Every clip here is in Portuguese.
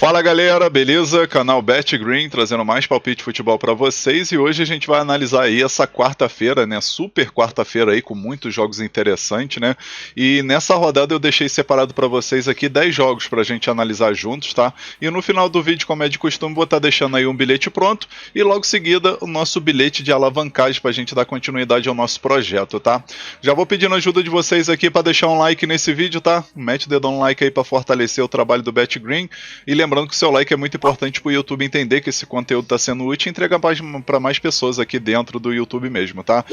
Fala galera, beleza? Canal BetGreen trazendo mais palpite de futebol para vocês e hoje a gente vai analisar aí essa quarta-feira, né? Super quarta-feira aí com muitos jogos interessantes, né? E nessa rodada eu deixei separado para vocês aqui 10 jogos pra gente analisar juntos, tá? E no final do vídeo, como é de costume, vou estar deixando aí um bilhete pronto e logo em seguida o nosso bilhete de alavancagem pra gente dar continuidade ao nosso projeto, tá? Já vou pedindo ajuda de vocês aqui para deixar um like nesse vídeo, tá? Mete o dedão no like aí para fortalecer o trabalho do BetGreen e lembrando que o seu like é muito importante para o YouTube entender que esse conteúdo está sendo útil e entregar para mais pessoas aqui dentro do YouTube mesmo, tá?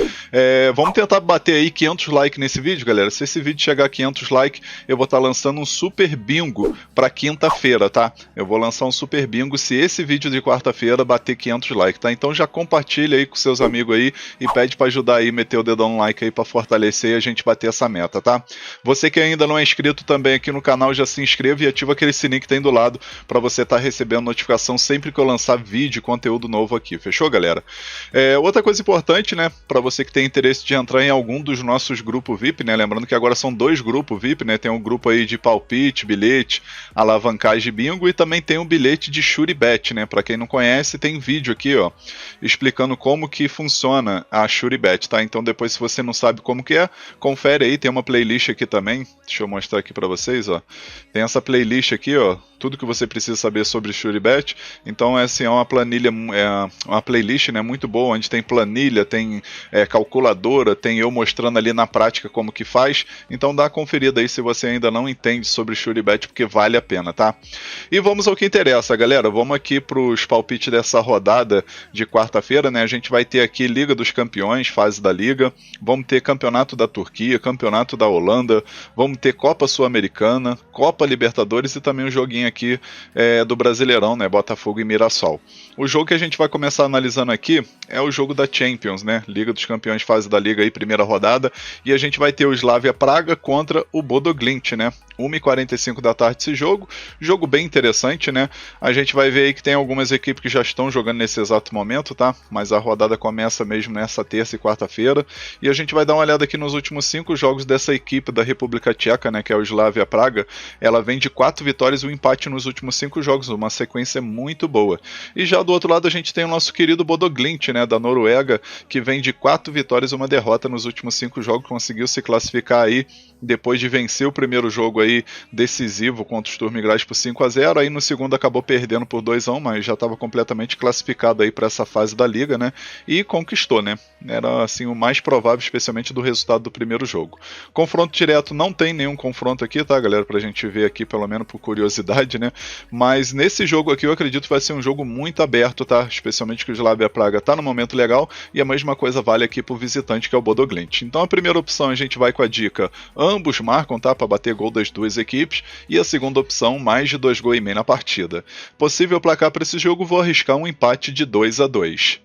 Vamos tentar bater aí 500 likes nesse vídeo, galera. Se esse vídeo chegar a 500 likes, eu vou estar lançando um super bingo para quinta-feira, tá? Eu vou lançar um super bingo se esse vídeo de quarta-feira bater 500 likes, tá? Então já compartilha aí com seus amigos aí e pede para ajudar aí, meter o dedão no like aí para fortalecer e a gente bater essa meta, tá? Você que ainda não é inscrito também aqui no canal, já se inscreva e ativa aquele sininho que tem do lado para você estar recebendo notificação sempre que eu lançar vídeo e conteúdo novo aqui, fechou, galera? Outra coisa importante, né, para você que tem interesse de entrar em algum dos nossos grupos VIP, né, lembrando que agora são 2 grupos VIP, né, tem um grupo aí de palpite, bilhete, alavancagem bingo e também tem um bilhete de Shuribet, né, para quem não conhece, tem vídeo aqui, ó, explicando como que funciona a Shuribet, tá? Então depois se você não sabe como que é, confere aí, tem uma playlist aqui também, deixa eu mostrar aqui para vocês, ó, tem essa playlist aqui, ó, tudo que você precisa saber sobre Shuribet. Então assim, é uma planilha, uma playlist, né, muito boa, onde tem planilha, tem calculadora, tem eu mostrando ali na prática como que faz. Então dá uma conferida aí se você ainda não entende sobre Shuribet, porque vale a pena, tá? E vamos ao que interessa, galera. Vamos aqui para os palpites dessa rodada de quarta-feira, né? A gente vai ter aqui Liga dos Campeões, fase da Liga. Vamos ter Campeonato da Turquia, Campeonato da Holanda. Vamos ter Copa Sul-Americana, Copa Libertadores e também um joguinho aqui do Brasileirão, né, Botafogo e Mirassol. O jogo que a gente vai começar analisando aqui é o jogo da Champions, né, Liga dos Campeões, fase da Liga aí, primeira rodada, e a gente vai ter o Slavia Praga contra o Bodo Glimt, né, 1h45 da tarde esse jogo bem interessante, né, a gente vai ver aí que tem algumas equipes que já estão jogando nesse exato momento, tá, mas a rodada começa mesmo nessa terça e quarta-feira, e a gente vai dar uma olhada aqui nos últimos 5 jogos dessa equipe da República Tcheca, né, que é o Slavia Praga. Ela vem de 4 vitórias e um empate nos últimos 5 jogos, uma sequência muito boa. E já do outro lado a gente tem o nosso querido Bodo Glimt, né, da Noruega, que vem de 4 vitórias e uma derrota nos últimos 5 jogos, conseguiu se classificar aí depois de vencer o primeiro jogo aí decisivo contra o Sturm Graz por 5-0, aí no segundo acabou perdendo por 2-1, mas já estava completamente classificado aí para essa fase da liga, né, e conquistou, né, era assim o mais provável, especialmente do resultado do primeiro jogo. Confronto direto não tem nenhum confronto aqui, tá, galera, pra gente ver aqui pelo menos por curiosidade, né, mas nesse jogo aqui eu acredito que vai ser um jogo muito aberto, tá, especialmente que o Slavia Praga tá no momento legal, e a mesma coisa vale aqui pro visitante, que é o Bodo Glimt. Então a primeira opção a gente vai com a dica ambos marcam, tá, para bater gol das duas equipes, e a segunda opção mais de 2,5 gols na partida. Possível placar para esse jogo, vou arriscar um empate de 2-2.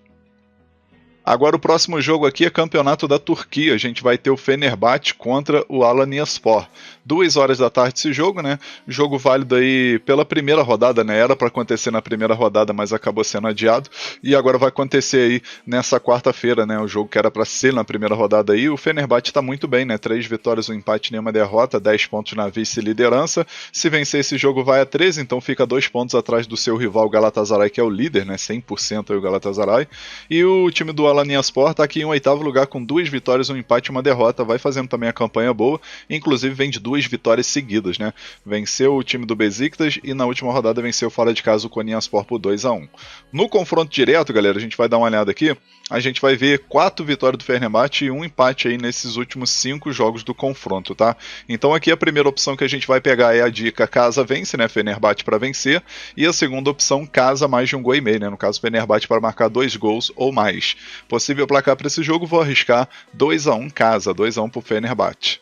Agora o próximo jogo aqui é Campeonato da Turquia, a gente vai ter o Fenerbahçe contra o Alanyaspor. 2h da tarde esse jogo, né? Jogo válido aí pela primeira rodada, né? Era para acontecer na primeira rodada, mas acabou sendo adiado. E agora vai acontecer aí nessa quarta-feira, né? O jogo que era para ser na primeira rodada aí. O Fenerbahçe está muito bem, né? 3 vitórias, um empate, nenhuma derrota, 10 pontos na vice-liderança. Se vencer esse jogo vai a 13, então fica 2 pontos atrás do seu rival Galatasaray, que é o líder, né? 100% aí o Galatasaray. E o time do Alanyaspor está aqui em 8º lugar com 2 vitórias, um empate e uma derrota. Vai fazendo também a campanha boa. Inclusive vem de 2 vitórias seguidas, né? Venceu o time do Besiktas e na última rodada venceu fora de casa o Konyaspor por 2-1. No confronto direto, galera, a gente vai dar uma olhada aqui. A gente vai ver 4 vitórias do Fenerbahçe e um empate aí nesses últimos 5 jogos do confronto, tá? Então aqui a primeira opção que a gente vai pegar é a dica casa vence, né? Fenerbahçe para vencer. E a segunda opção casa mais de 1,5 gols, né? No caso Fenerbahçe para marcar 2 gols ou mais. Possível placar para esse jogo, vou arriscar 2-1 casa, 2-1 pro Fenerbahçe.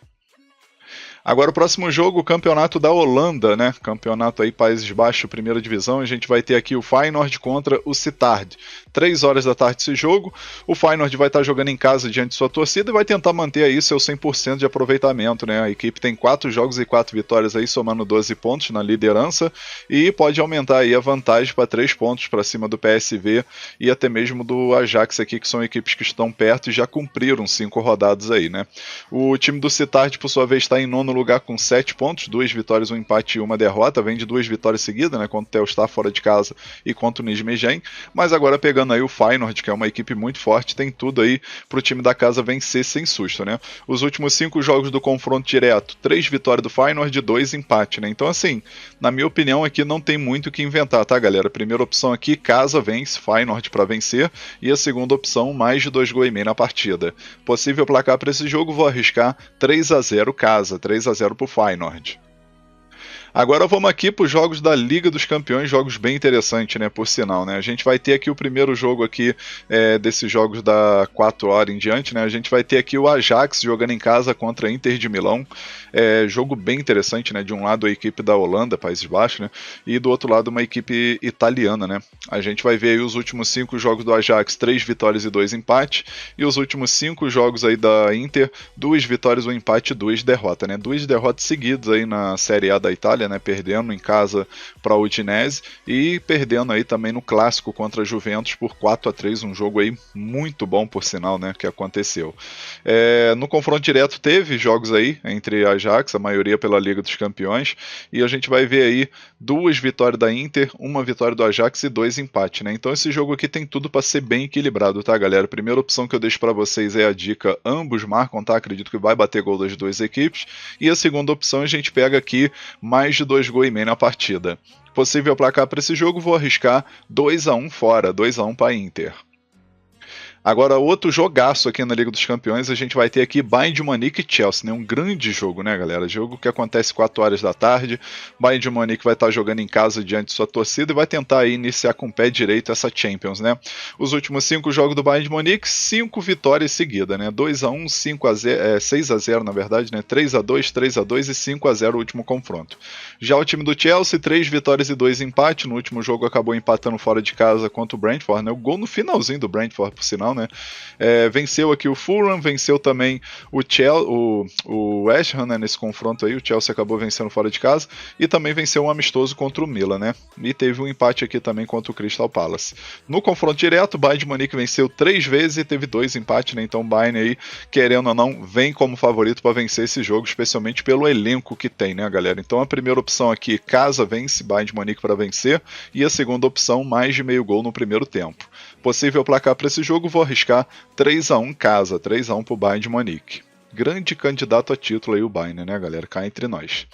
Agora o próximo jogo, o campeonato da Holanda, né? Campeonato aí Países Baixos, primeira divisão. A gente vai ter aqui o Feyenoord contra o Sittard. 3 horas da tarde esse jogo. O Feyenoord vai estar jogando em casa diante de sua torcida e vai tentar manter aí seu 100% de aproveitamento, né? A equipe tem 4 jogos e 4 vitórias aí, somando 12 pontos na liderança e pode aumentar aí a vantagem para 3 pontos para cima do PSV e até mesmo do Ajax aqui, que são equipes que estão perto e já cumpriram 5 rodadas aí, né? O time do Sittard, por sua vez, está em nono lugar com 7 pontos, 2 vitórias, 1 empate e 1 derrota, vem de 2 vitórias seguidas, né, contra o Telstar fora de casa e contra o Nijmegen, mas agora pegando aí o Feyenoord, que é uma equipe muito forte, tem tudo aí pro time da casa vencer sem susto, né. Os últimos 5 jogos do confronto direto, 3 vitórias do Feyenoord e 2 empate, né, então assim, na minha opinião aqui não tem muito o que inventar, tá galera, primeira opção aqui, casa vence, Feyenoord para vencer, e a segunda opção, mais de 2 gols e meio na partida. Possível placar para esse jogo, vou arriscar 3-0 casa, 3-0 pro Feyenoord. Agora vamos aqui para os jogos da Liga dos Campeões, jogos bem interessantes, né, por sinal, né, a gente vai ter aqui o primeiro jogo aqui desses jogos da 4 horas em diante, né, a gente vai ter aqui o Ajax jogando em casa contra a Inter de Milão, jogo bem interessante, né, de um lado a equipe da Holanda, Países Baixos, né, e do outro lado uma equipe italiana, né, a gente vai ver aí os últimos 5 jogos do Ajax, 3 vitórias e 2 empates, e os últimos 5 jogos aí da Inter, 2 vitórias, 1 empate e 2 derrotas, né, 2 derrotas seguidas aí na Série A da Itália, né, perdendo em casa para o Udinese e perdendo aí também no clássico contra a Juventus por 4-3, um jogo aí muito bom por sinal, né, que aconteceu. No confronto direto teve jogos aí entre Ajax, a maioria pela Liga dos Campeões, e a gente vai ver aí 2 vitórias da Inter, 1 vitória do Ajax e 2 empates, né? Então esse jogo aqui tem tudo para ser bem equilibrado, tá galera? A primeira opção que eu deixo para vocês é a dica, ambos marcam, tá? Acredito que vai bater gol das duas equipes, e a segunda opção a gente pega aqui mais de 2 gols e meio na partida. Possível placar para esse jogo, vou arriscar 2-1 fora, 2-1 para Inter. Agora, outro jogaço aqui na Liga dos Campeões, a gente vai ter aqui Bayern de Munique e Chelsea, né? Um grande jogo, né, galera? Jogo que acontece 4 horas da tarde. Bayern de Munique vai estar jogando em casa diante de sua torcida e vai tentar aí iniciar com o pé direito essa Champions, né? Os últimos 5 jogos do Bayern de Munique, 5 vitórias seguidas, né? 2-1, 6-0 na verdade, né? 3-2, 3-2 e 5-0 o último confronto. Já o time do Chelsea, 3 vitórias e 2 empates. No último jogo acabou empatando fora de casa contra o Brentford, né? O gol no finalzinho do Brentford, por sinal, né? Venceu aqui o Fulham, venceu também o West Ham, né, nesse confronto aí, o Chelsea acabou vencendo fora de casa, e também venceu um amistoso contra o Milan, né, e teve um empate aqui também contra o Crystal Palace. No confronto direto, o Bayern de Munique venceu 3 vezes e teve 2 empates, né, então o Bayern aí, querendo ou não, vem como favorito para vencer esse jogo, especialmente pelo elenco que tem, né, galera. Então a primeira opção aqui, casa vence, Bayern de Munique para vencer, e a segunda opção, mais de meio gol no primeiro tempo. Possível placar para esse jogo, vou arriscar 3-1 casa, 3-1 para o Bayern de Munique. Grande candidato a título aí o Bayern, né, galera? Cá entre nós.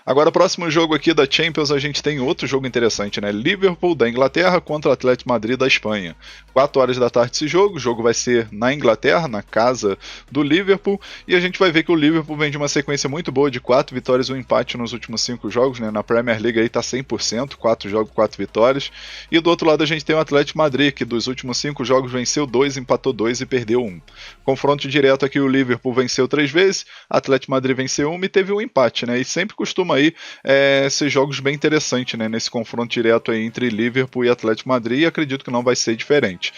Agora, próximo jogo aqui da Champions, a gente tem outro jogo interessante, né? Liverpool da Inglaterra contra o Atlético Madrid da Espanha. 4 horas da tarde esse jogo, o jogo vai ser na Inglaterra, na casa do Liverpool, e a gente vai ver que o Liverpool vem de uma sequência muito boa de 4 vitórias e 1 empate nos últimos 5 jogos, né? Na Premier League aí tá 100%, 4 jogos, 4 vitórias. E do outro lado a gente tem o Atlético Madrid, que dos últimos 5 jogos venceu 2, empatou 2 e perdeu 1. Confronto direto aqui, o Liverpool venceu 3 vezes, Atlético Madrid venceu 1 e teve um empate, né? E sempre costuma aí ser jogos bem interessantes, né, nesse confronto direto aí entre Liverpool e Atlético Madrid, e acredito que não vai ser diferente.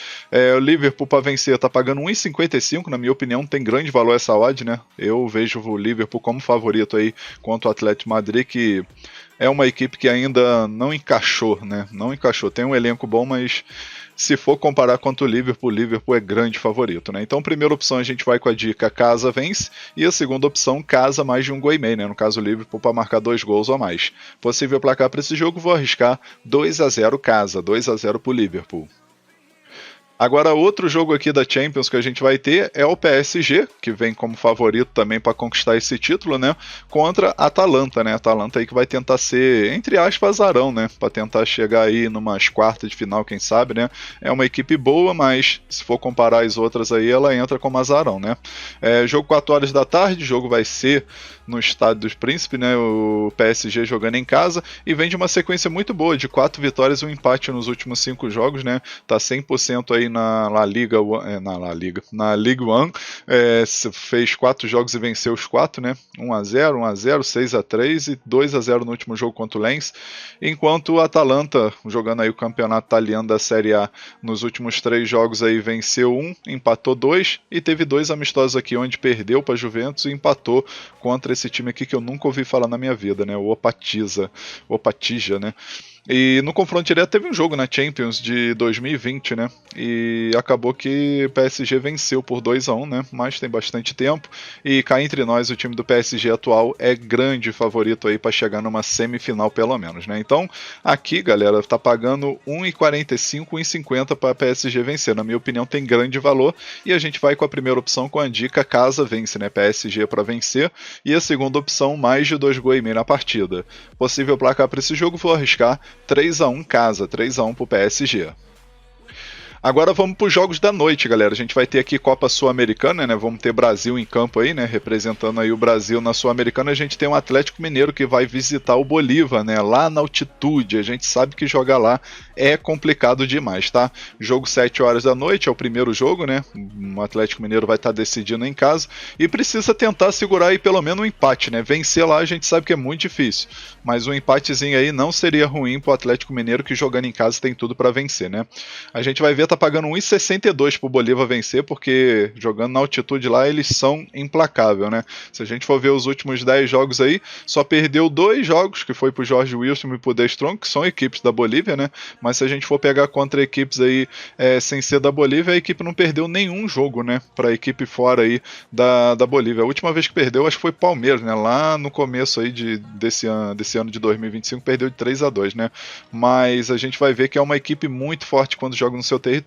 O Liverpool para vencer está pagando 1,55, na minha opinião tem grande valor essa odd, né? Eu vejo o Liverpool como favorito aí contra o Atlético Madrid, que é uma equipe que ainda não encaixou, né? Não encaixou. Tem um elenco bom, mas se for comparar contra o Liverpool é grande favorito, né? Então, primeira opção a gente vai com a dica casa vence, e a segunda opção casa mais de 1 gol e meio, né? No caso o Liverpool para marcar 2 gols ou mais. Possível placar para esse jogo, vou arriscar 2-0 casa, 2-0 para o Liverpool. Agora, outro jogo aqui da Champions que a gente vai ter é o PSG, que vem como favorito também para conquistar esse título, né? Contra a Atalanta, né? A Atalanta aí que vai tentar ser, entre aspas, azarão, né? Para tentar chegar aí numas quartas de final, quem sabe, né? É uma equipe boa, mas se for comparar as outras aí, ela entra como azarão, né? Jogo 4 horas da tarde, o jogo vai ser no Estádio dos Príncipes, né? O PSG jogando em casa e vem de uma sequência muito boa, de 4 vitórias e 1 empate nos últimos 5 jogos, né? Tá 100% aí aí na La Liga, na Ligue 1, fez 4 jogos e venceu os 4, né? 1-0, 1-0, 6-3 e 2-0 no último jogo contra o Lens, enquanto o Atalanta, jogando aí o campeonato italiano da Série A, nos últimos 3 jogos aí venceu 1, empatou 2 e teve 2 amistosos aqui onde perdeu para a Juventus e empatou contra esse time aqui que eu nunca ouvi falar na minha vida, né? O Opatija, né? E no confronto direto teve um jogo na Champions de 2020, né? E acabou que o PSG venceu por 2-1, né? Mas tem bastante tempo. E cá entre nós, o time do PSG atual é grande favorito aí para chegar numa semifinal pelo menos, né? Então, aqui, galera, tá pagando 1,45, 1,50 para PSG vencer. Na minha opinião, tem grande valor. E a gente vai com a primeira opção com a dica casa vence, né? PSG para vencer. E a segunda opção, mais de 2,5 gols na partida. Possível placar para esse jogo, vou arriscar 3-1 casa, 3-1 pro PSG. Agora vamos para os jogos da noite, galera. A gente vai ter aqui Copa Sul-Americana, né? Vamos ter Brasil em campo aí, né? Representando aí o Brasil na Sul-Americana. A gente tem um Atlético Mineiro que vai visitar o Bolívar, né? Lá na altitude. A gente sabe que jogar lá é complicado demais, tá? Jogo 7 horas da noite, é o primeiro jogo, né? O Atlético Mineiro vai estar decidindo em casa e precisa tentar segurar aí pelo menos um empate, né? Vencer lá a gente sabe que é muito difícil, mas um empatezinho aí não seria ruim pro Atlético Mineiro, que jogando em casa tem tudo para vencer, né? A gente vai ver, tá pagando 1,62 pro Bolívar vencer, porque jogando na altitude lá eles são implacáveis, né? Se a gente for ver os últimos 10 jogos aí, só perdeu 2 jogos, que foi pro Jorge Wilson e pro The Strong, que são equipes da Bolívia, né? Mas se a gente for pegar contra equipes aí sem ser da Bolívia, a equipe não perdeu nenhum jogo, né? Pra equipe fora aí da Bolívia. A última vez que perdeu, acho que foi Palmeiras, né? Lá no começo aí desse ano de 2025, perdeu de 3-2, né? Mas a gente vai ver que é uma equipe muito forte quando joga no seu território.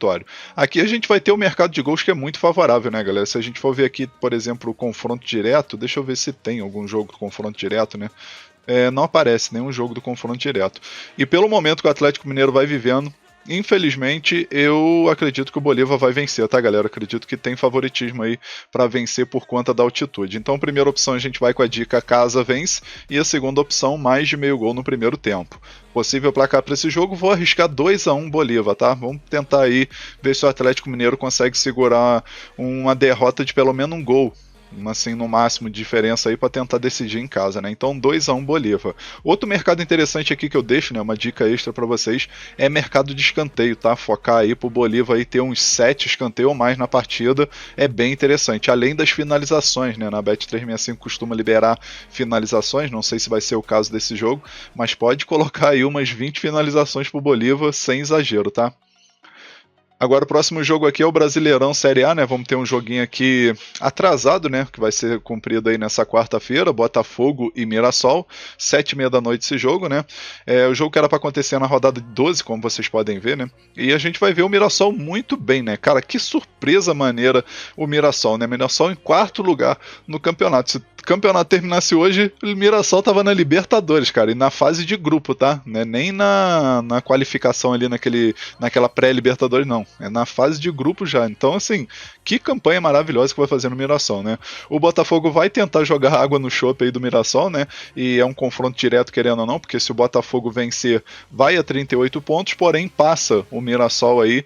Aqui a gente vai ter o mercado de gols que é muito favorável, né, galera? Se a gente for ver aqui, por exemplo, o confronto direto, deixa eu ver se tem algum jogo do confronto direto, né? Não aparece nenhum jogo do confronto direto. E pelo momento que o Atlético Mineiro vai vivendo, infelizmente, eu acredito que o Bolívar vai vencer, tá, galera? Acredito que tem favoritismo aí para vencer por conta da altitude. Então, a primeira opção a gente vai com a dica casa vence e a segunda opção, mais de meio gol no primeiro tempo. Possível placar para esse jogo, vou arriscar 2-1 Bolívar, tá? Vamos tentar aí ver se o Atlético Mineiro consegue segurar uma derrota de pelo menos um gol, assim, no máximo de diferença aí para tentar decidir em casa, né? Então 2-1 Bolívar. Outro mercado interessante aqui que eu deixo, né, uma dica extra para vocês, é mercado de escanteio, tá? Focar aí pro Bolívar aí ter uns 7 escanteios ou mais na partida é bem interessante, além das finalizações, né? Na Bet365 costuma liberar finalizações, não sei se vai ser o caso desse jogo, mas pode colocar aí umas 20 finalizações pro Bolívar sem exagero, tá? Agora o próximo jogo aqui é o Brasileirão Série A, né? Vamos ter um joguinho aqui atrasado, né? Que vai ser cumprido aí nessa quarta-feira, Botafogo e Mirassol, 7h30 da noite esse jogo, né? O jogo que era para acontecer na rodada de 12, como vocês podem ver, né? E a gente vai ver o Mirassol muito bem, né? Cara, que surpresa maneira o Mirassol, né? Mirassol em 4º lugar no campeonato. Se o campeonato terminasse hoje, o Mirassol tava na Libertadores, cara, e na fase de grupo, tá? Né? Nem na qualificação ali naquela pré-Libertadores, não. É na fase de grupo já. Então, assim, que campanha maravilhosa que vai fazer no Mirassol, né? O Botafogo vai tentar jogar água no chope aí do Mirassol, né? E é um confronto direto, querendo ou não, porque se o Botafogo vencer, vai a 38 pontos, porém passa o Mirassol aí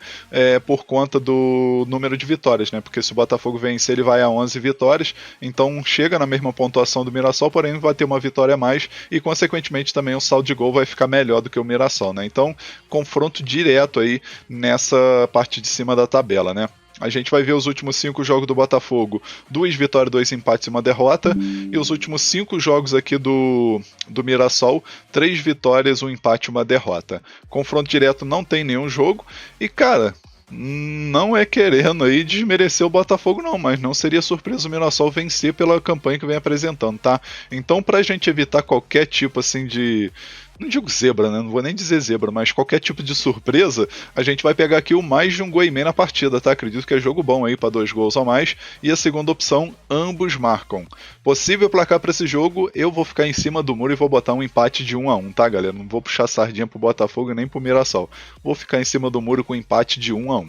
por conta do número de vitórias, né? Porque se o Botafogo vencer, ele vai a 11 vitórias, então chega na mesma pontuação do Mirassol, porém vai ter uma vitória a mais e, consequentemente, também o saldo de gol vai ficar melhor do que o Mirassol, né? Então, confronto direto aí nessa parte de cima da tabela, né? A gente vai ver os últimos 5 jogos do Botafogo, 2 vitórias, 2 empates e 1 derrota, e os últimos 5 jogos aqui do Mirassol, 3 vitórias, 1 empate e 1 derrota. Confronto direto não tem nenhum jogo, e cara, não é querendo aí desmerecer o Botafogo não, mas não seria surpresa o Mirassol vencer pela campanha que vem apresentando, tá? Então, pra gente evitar qualquer tipo assim de... não digo zebra, né? Não vou nem dizer zebra, mas qualquer tipo de surpresa, a gente vai pegar aqui o mais de 1 gol e meio na partida, tá? Acredito que é jogo bom aí para 2 gols ou mais. E a segunda opção, ambos marcam. Possível placar para esse jogo, eu vou ficar em cima do muro e vou botar um empate de 1-1, tá, galera? Não vou puxar sardinha pro Botafogo nem pro Mirassol. Vou ficar em cima do muro com empate de 1-1.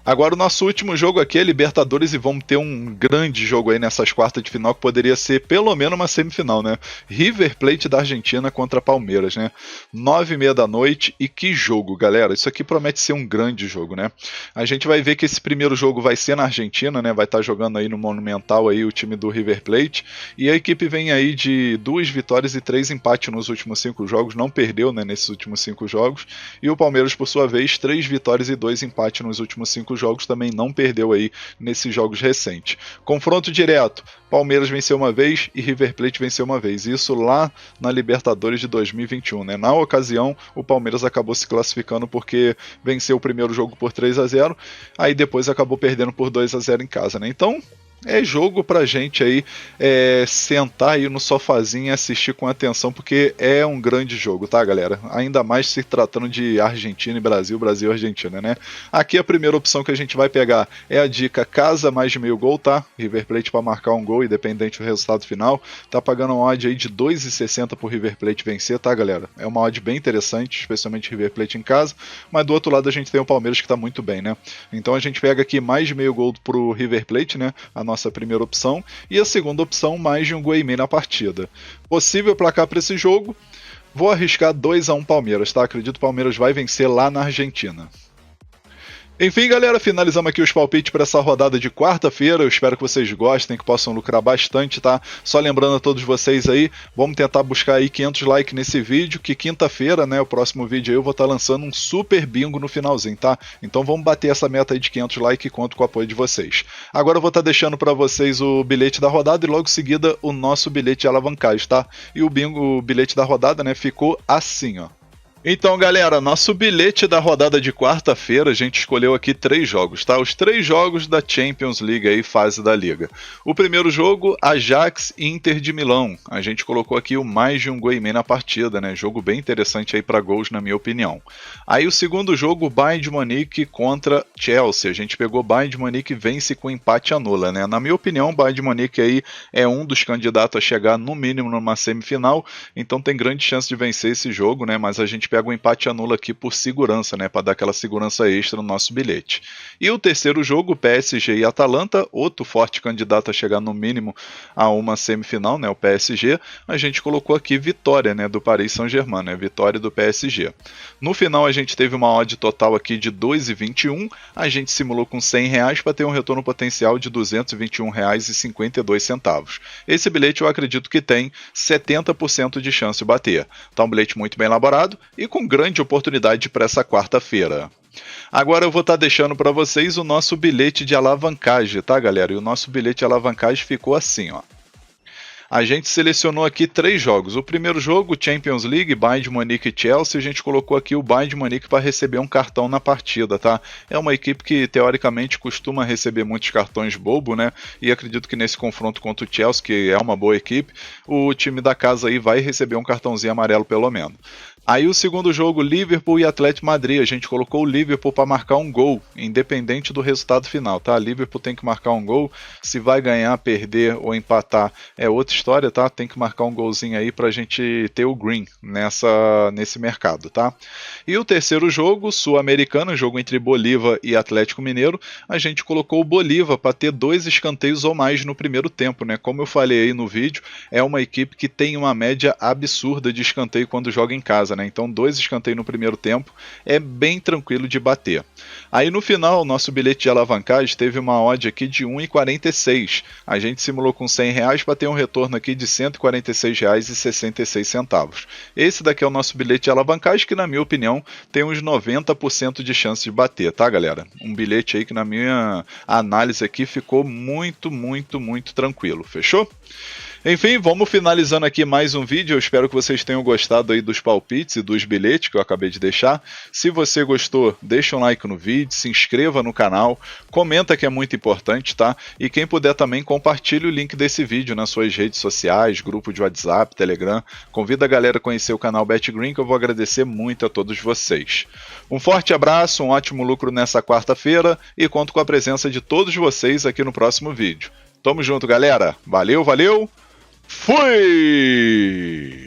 Agora o nosso último jogo aqui é Libertadores e vamos ter um grande jogo aí nessas quartas de final que poderia ser pelo menos uma semifinal, né? River Plate da Argentina contra Palmeiras, né? 9h30 da noite e que jogo, galera. Isso aqui promete ser um grande jogo, né? A gente vai ver que esse primeiro jogo vai ser na Argentina, né? Vai estar jogando aí no Monumental aí o time do River Plate e a equipe vem aí de 2 vitórias e 3 empates nos últimos 5 jogos, não perdeu, né, nesses últimos 5 jogos. E o Palmeiras, por sua vez, 3 vitórias e 2 empates nos últimos 5 jogos, também não perdeu aí nesses jogos recentes. Confronto direto, Palmeiras venceu uma vez e River Plate venceu uma vez, isso lá na Libertadores de 2021, né? Na ocasião, o Palmeiras acabou se classificando porque venceu o primeiro jogo por 3-0, aí depois acabou perdendo por 2-0 em casa, né? Então, é jogo pra gente aí sentar aí no sofazinho e assistir com atenção, porque é um grande jogo, tá, galera? Ainda mais se tratando de Argentina e Brasil, Brasil e Argentina, né? Aqui a primeira opção que a gente vai pegar é a dica casa mais de meio gol, tá? River Plate para marcar um gol, independente do resultado final. Tá pagando uma odd aí de 2,60 pro River Plate vencer, tá, galera? É uma odd bem interessante, especialmente River Plate em casa, mas do outro lado a gente tem o Palmeiras que tá muito bem, né? Então a gente pega aqui mais de meio gol pro River Plate, né? A nossa primeira opção, e a segunda opção, mais de um gol e meio na partida. Possível placar para esse jogo, vou arriscar 2-1 Palmeiras, tá? Acredito que o Palmeiras vai vencer lá na Argentina. Enfim, galera, finalizamos aqui os palpites para essa rodada de quarta-feira. Eu espero que vocês gostem, que possam lucrar bastante, tá? Só lembrando a todos vocês aí, vamos tentar buscar aí 500 likes nesse vídeo, que quinta-feira, né, o próximo vídeo aí eu vou estar lançando um super bingo no finalzinho, tá? Então vamos bater essa meta aí de 500 likes e conto com o apoio de vocês. Agora eu vou estar deixando para vocês o bilhete da rodada e logo em seguida o nosso bilhete de alavancagem, tá? E o bingo, o bilhete da rodada, né, ficou assim, ó. Então, galera, nosso bilhete da rodada de quarta-feira, a gente escolheu aqui 3 jogos, tá? Os 3 jogos da Champions League aí, fase da Liga. O primeiro jogo, Ajax e Inter de Milão. A gente colocou aqui o mais de um gol e meio na partida, né? Jogo bem interessante aí para gols, na minha opinião. Aí o segundo jogo, Bayern de Munique contra Chelsea. A gente pegou Bayern de Munique e vence com empate anula, né? Na minha opinião, Bayern de Munique aí é um dos candidatos a chegar no mínimo numa semifinal, então tem grande chance de vencer esse jogo, né? Mas a gente pega o empate anula aqui por segurança, né, para dar aquela segurança extra no nosso bilhete. E o terceiro jogo, PSG e Atalanta, outro forte candidato a chegar no mínimo a uma semifinal, né, o PSG, a gente colocou aqui vitória, né, do Paris Saint-Germain, né, vitória do PSG. No final a gente teve uma odd total aqui de 2,21, a gente simulou com R$100 para ter um retorno potencial de R$221,52. Esse bilhete eu acredito que tem 70% de chance de bater. Tá um bilhete muito bem elaborado e com grande oportunidade para essa quarta-feira. Agora eu vou estar deixando para vocês o nosso bilhete de alavancagem, tá, galera? E o nosso bilhete de alavancagem ficou assim, ó. A gente selecionou aqui 3 jogos. O primeiro jogo, Champions League, Bayern de Munique e Chelsea. A gente colocou aqui o Bayern de Munique para receber um cartão na partida, tá? É uma equipe que, teoricamente, costuma receber muitos cartões bobo, né? E acredito que nesse confronto contra o Chelsea, que é uma boa equipe, o time da casa aí vai receber um cartãozinho amarelo, pelo menos. Aí o segundo jogo, Liverpool e Atlético Madrid, a gente colocou o Liverpool para marcar um gol, independente do resultado final, tá? Liverpool tem que marcar um gol, se vai ganhar, perder ou empatar é outra história, tá? Tem que marcar um golzinho aí pra gente ter o green nesse mercado, tá? E o terceiro jogo, Sul-Americano, jogo entre Bolívar e Atlético Mineiro, a gente colocou o Bolívar para ter 2 escanteios ou mais no primeiro tempo, né? Como eu falei aí no vídeo, é uma equipe que tem uma média absurda de escanteio quando joga em casa, né? Então 2 escanteios no primeiro tempo é bem tranquilo de bater. Aí no final, o nosso bilhete de alavancagem teve uma odd aqui de 1,46. A gente simulou com R$100 para ter um retorno aqui de R$146,66. Esse daqui é o nosso bilhete de alavancagem que, na minha opinião, tem uns 90% de chance de bater, tá, galera? Um bilhete aí que, na minha análise aqui, ficou muito, muito, muito tranquilo. Fechou? Enfim, vamos finalizando aqui mais um vídeo. Eu espero que vocês tenham gostado aí dos palpites e dos bilhetes que eu acabei de deixar. Se você gostou, deixa um like no vídeo, se inscreva no canal, comenta que é muito importante, tá? E quem puder também, compartilhe o link desse vídeo nas suas redes sociais, grupo de WhatsApp, Telegram. Convida a galera a conhecer o canal BetGreen, que eu vou agradecer muito a todos vocês. Um forte abraço, um ótimo lucro nessa quarta-feira e conto com a presença de todos vocês aqui no próximo vídeo. Tamo junto, galera. Valeu, valeu! Fui!